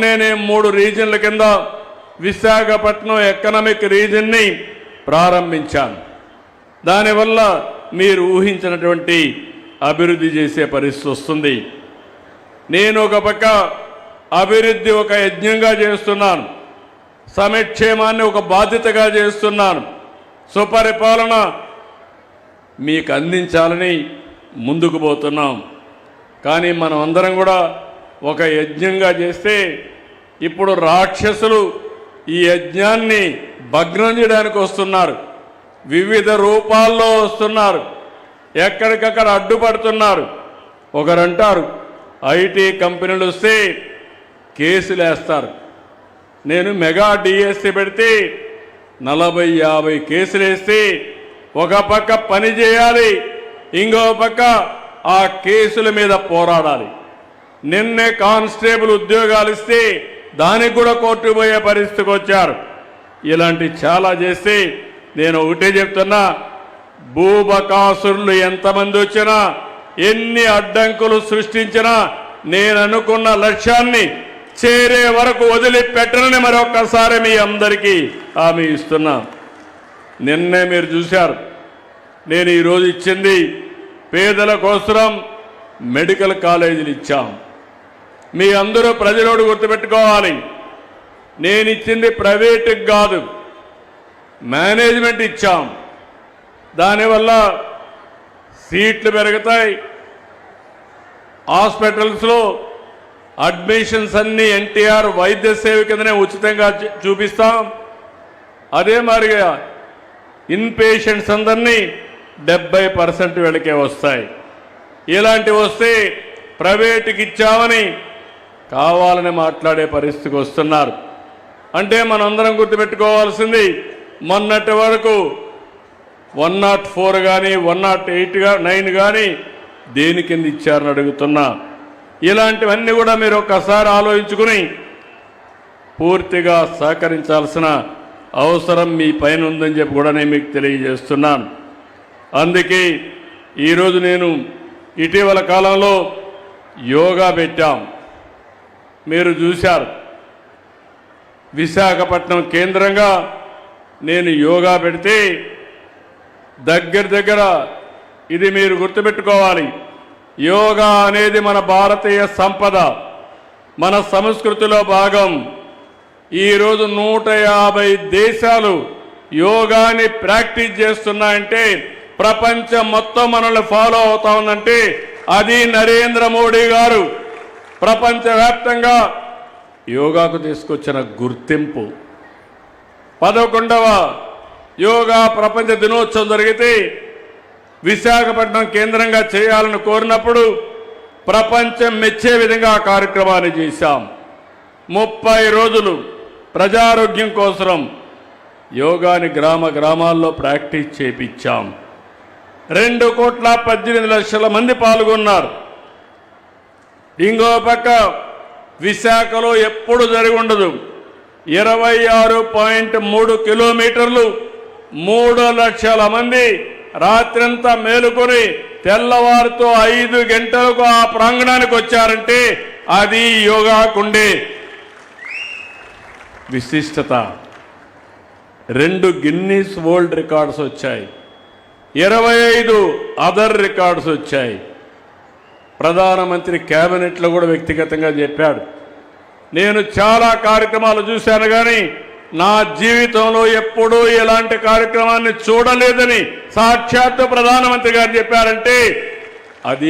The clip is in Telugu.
మొన్నేనే 3 రీజన్ల కింద విశాఖపట్నం ఎకనామిక్ రీజన్ని ప్రారంభించాను. దానివల్ల మీరు ఊహించినటువంటి అభివృద్ధి చేసే పరిస్థితి వస్తుంది. నేను ఒక పక్క అభివృద్ధి ఒక యజ్ఞంగా చేస్తున్నాను, సంక్షేమాన్ని ఒక బాధ్యతగా చేస్తున్నాను, సుపరిపాలన మీకు అందించాలని ముందుకు పోతున్నాం. కానీ మనం అందరం కూడా ఒక యజ్ఞంగా చేస్తే ఇప్పుడు రాక్షసులు ఈ యజ్ఞాన్ని భగ్నం చేయడానికి వస్తున్నారు. వివిధ రూపాల్లో వస్తున్నారు, ఎక్కడికక్కడ అడ్డుపడుతున్నారు. ఒకరంటారు ఐటీ కంపెనీలు వస్తే కేసులు వేస్తారు. నేను మెగా డిఎస్సి పెడితే 40-50 కేసులు వేస్తే ఒక పక్క పని చేయాలి, ఇంకో పక్క ఆ కేసుల మీద పోరాడాలి. నిన్నే కానిస్టేబుల్ ఉద్యోగాలు ఇస్తే దానికి కూడా కోర్టు పోయే పరిస్థితికి వచ్చారు. ఇలాంటి చాలా చేస్తే నేను ఒకటే చెప్తున్నా, భూబకాసురులు ఎంతమంది వచ్చినా ఎన్ని అడ్డంకులు సృష్టించినా నేను అనుకున్న లక్ష్యాన్ని చేరే వరకు వదిలిపెట్టనని మరొక్కసారి మీ అందరికీ హామీ ఇస్తున్నా. నిన్నే మీరు చూశారు, నేను ఈరోజు ఇచ్చింది పేదల కోసం మెడికల్ కాలేజీలు ఇచ్చాం. మీ అందరూ ప్రజలోడు గుర్తుపెట్టుకోవాలి, నేను ఇచ్చింది ప్రైవేటుకి కాదు, మేనేజ్మెంట్ ఇచ్చాం. దానివల్ల సీట్లు పెరుగుతాయి, హాస్పిటల్స్లో అడ్మిషన్స్ అన్నీ ఎన్టీఆర్ వైద్య సేవ కిందనే ఉచితంగా చూపిస్తాం. అదే మాదిరిగా ఇన్పేషెంట్స్ అందరినీ 70% వీళ్ళకే వస్తాయి. ఇలాంటివి వస్తే ప్రైవేటుకి ఇచ్చామని కావాలని మాట్లాడే పరిస్థితికి వస్తున్నారు. అంటే మనందరం గుర్తుపెట్టుకోవాల్సింది, మొన్నటి వరకు 104 కానీ 108 కానీ దేని కింద ఇచ్చారని అడుగుతున్నా. ఇలాంటివన్నీ కూడా మీరు ఒక్కసారి ఆలోచించుకుని పూర్తిగా సహకరించాల్సిన అవసరం మీ పైన ఉందని చెప్పి కూడా నేను మీకు తెలియజేస్తున్నాను. అందుకే ఈరోజు నేను ఇటీవల కాలంలో యోగా పెట్టాం. మీరు చూశారు, విశాఖపట్నం కేంద్రంగా నేను యోగా పెడితే దగ్గర ఇది మీరు గుర్తుపెట్టుకోవాలి, యోగా అనేది మన భారతీయ సంపద, మన సంస్కృతిలో భాగం. ఈరోజు 150 దేశాలు యోగాని ప్రాక్టీస్ చేస్తున్నాయంటే, ప్రపంచం మొత్తం మనల్ని ఫాలో అవుతా ఉందంటే అది నరేంద్ర మోడీ గారు ప్రపంచవ్యాప్తంగా యోగాకు తీసుకొచ్చిన గుర్తింపు. 11వ యోగా ప్రపంచ దినోత్సవం జరిగితే విశాఖపట్నం కేంద్రంగా చేయాలని కోరినప్పుడు ప్రపంచం మెచ్చే విధంగా ఆ కార్యక్రమాన్ని చేశాం. 30 రోజులు ప్రజారోగ్యం కోసం యోగాని గ్రామాల్లో ప్రాక్టీస్ చేయించాం. 2,18,00,000 మంది పాల్గొన్నారు. ఇంకో పక్క విశాఖలో ఎప్పుడు జరిగి ఉండదు, 26.3 కిలోమీటర్లు 3 లక్షల మంది రాత్రంతా మేలుకొని తెల్లవారుతో 5 గంటలకు ఆ ప్రాంగణానికి వచ్చారంటే అది యోగాకుండే విశిష్టత. 2 గిన్నీస్ వరల్డ్ రికార్డ్స్ వచ్చాయి, 25 అదర్ రికార్డ్స్ వచ్చాయి. ప్రధానమంత్రి కేబినెట్లో కూడా వ్యక్తిగతంగా చెప్పాడు, నేను చాలా కార్యక్రమాలు చూశాను కానీ నా జీవితంలో ఎప్పుడూ ఇలాంటి కార్యక్రమాన్ని చూడలేదని సాక్షాత్తు ప్రధానమంత్రి గారు చెప్పారంటే